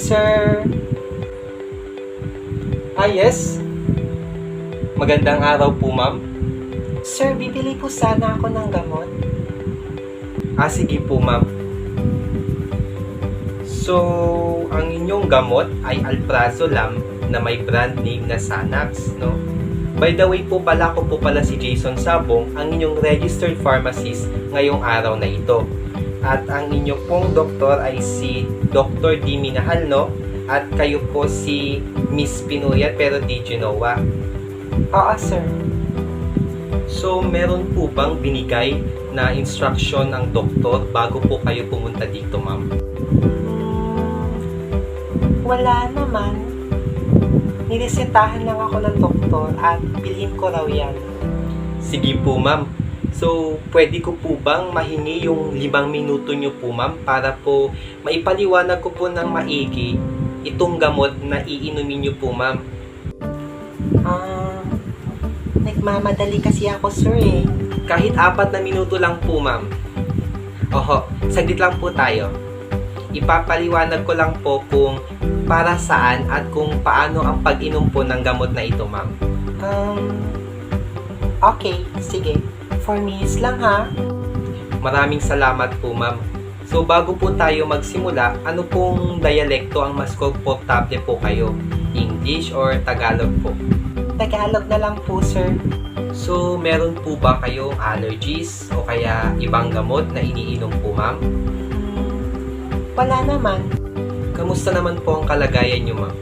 Sir... yes. Magandang araw po, ma'am. Sir, bibili po sana ako ng gamot. Sige po, ma'am. So, ang inyong gamot ay Alprazolam na may brand name na Sanax, no? By the way po pala, ako po pala si Jason Sabong, ang inyong registered pharmacist ngayong araw na ito. At ang inyong pong doktor ay si Dr. D. Minahal, no? At kayo po si Miss Pinuyat pero di Genoa. Oo, sir. So, meron po bang binigay na instruction ng doktor bago po kayo pumunta dito, ma'am? Wala naman. Niresetahan lang ako ng doktor at bilhin ko raw yan. Sige po, ma'am. So, pwede ko po bang mahingi yung 5 minuto nyo po, ma'am, para po maipaliwanag ko po ng maigi itong gamot na iinumin nyo po, ma'am. Nagmamadali kasi ako, sir, eh. Kahit 4 na minuto lang po, ma'am. Oho, saglit lang po tayo. Ipapaliwanag ko lang po kung para saan at kung paano ang pag-inom po ng gamot na ito, ma'am. Okay, sige. 4 minutes lang, ha? Maraming salamat po, ma'am. So, bago po tayo magsimula, ano pong dialekto ang mas komportable po kayo? English or Tagalog po? Tagalog na lang po, sir. So, meron po ba kayong allergies o kaya ibang gamot na iniinom po, ma'am? Wala naman. Kamusta naman po ang kalagayan niyo, ma'am?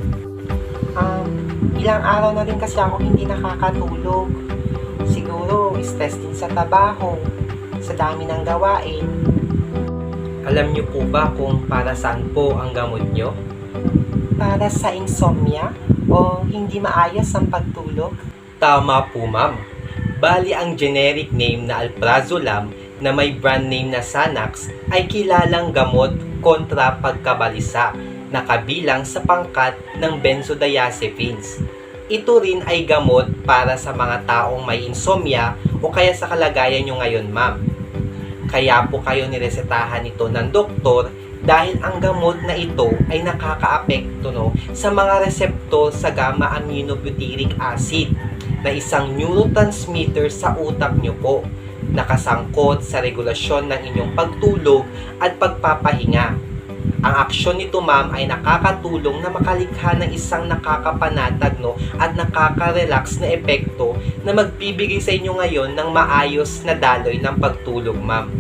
Ilang araw na rin kasi ako hindi nakakatulog. Siguro, stress din sa trabaho, sa dami ng gawain. Alam niyo po ba kung para saan po ang gamot niyo? Para sa insomnia o hindi maayos ang pagtulog? Tama po, ma'am. Bali ang generic name na Alprazolam na may brand name na Sanax ay kilalang gamot kontra pagkabalisa na kabilang sa pangkat ng benzodiazepines. Ito rin ay gamot para sa mga taong may insomnia o kaya sa kalagayan nyo ngayon, ma'am. Kaya po kayo niresetahan ito ng doktor dahil ang gamot na ito ay nakakaapekto, no, sa mga reseptor sa gamma-aminobutyric acid na isang neurotransmitter sa utak nyo po, nakasangkot sa regulasyon ng inyong pagtulog at pagpapahinga. Ang aksyon nito, ma'am, ay nakakatulong na makalikha ng isang nakakapanatag, no, at nakaka-relax na epekto na magbibigay sa inyo ngayon ng maayos na daloy ng pagtulog, ma'am.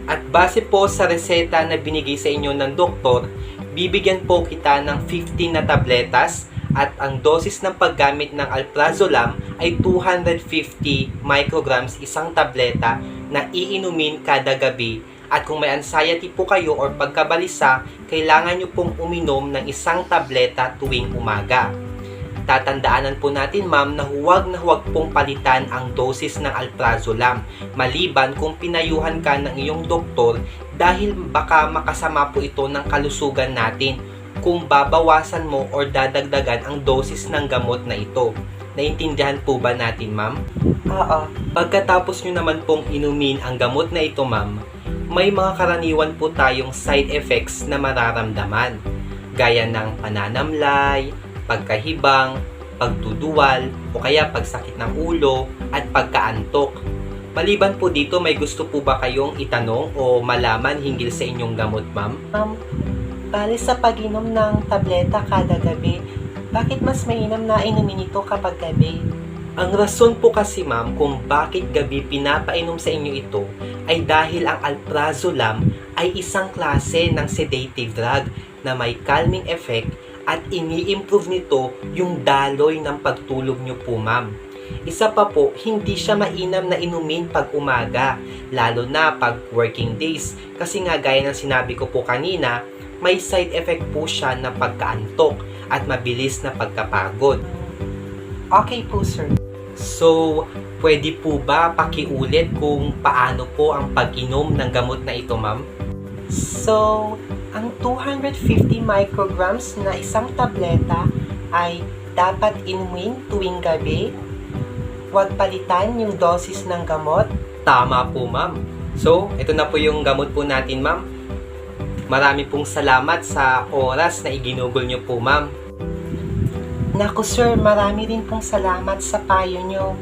At base po sa reseta na binigay sa inyo ng doktor, bibigyan po kita ng 15 na tabletas at ang dosis ng paggamit ng Alprazolam ay 250 micrograms isang tableta na iinumin kada gabi. At kung may anxiety po kayo or pagkabalisa, kailangan nyo pong uminom ng isang tableta tuwing umaga. Tatandaanan po natin, ma'am, na huwag pong palitan ang dosis ng Alprazolam maliban kung pinayuhan ka ng iyong doktor dahil baka makasama po ito ng kalusugan natin kung babawasan mo or dadagdagan ang dosis ng gamot na ito. Naintindihan po ba natin, ma'am? Oo. Pagkatapos nyo naman pong inumin ang gamot na ito, ma'am, may mga karaniwan po tayong side effects na mararamdaman, gaya ng pananamlay, pagkahibang, pagduduwal, o kaya pagsakit ng ulo, at pagkaantok. Maliban po dito, may gusto po ba kayong itanong o malaman hinggil sa inyong gamot, ma'am? Bali sa pag-inom ng tableta kada gabi, bakit mas mainam na inumin ito kapag gabi? Ang rason po kasi, ma'am, kung bakit gabi pinapainom sa inyo ito ay dahil ang Alprazolam ay isang klase ng sedative drug na may calming effect at ini-improve nito yung daloy ng pagtulog nyo po, ma'am. Isa pa po, hindi siya mainam na inumin pag umaga, lalo na pag working days, kasi nga gaya ng sinabi ko po kanina, may side effect po siya na pagkaantok at mabilis na pagkapagod. Okay po, sir. So, pwede po ba pakiulit kung paano po ang pag-inom ng gamot na ito, ma'am? So, ang 250 micrograms na isang tableta ay dapat inumin tuwing gabi. Huwag palitan yung dosis ng gamot. Tama po, ma'am. So, ito na po yung gamot po natin, ma'am. Marami pong salamat sa oras na iginugol niyo po, ma'am. Naku sir, marami rin pong salamat sa payo nyo.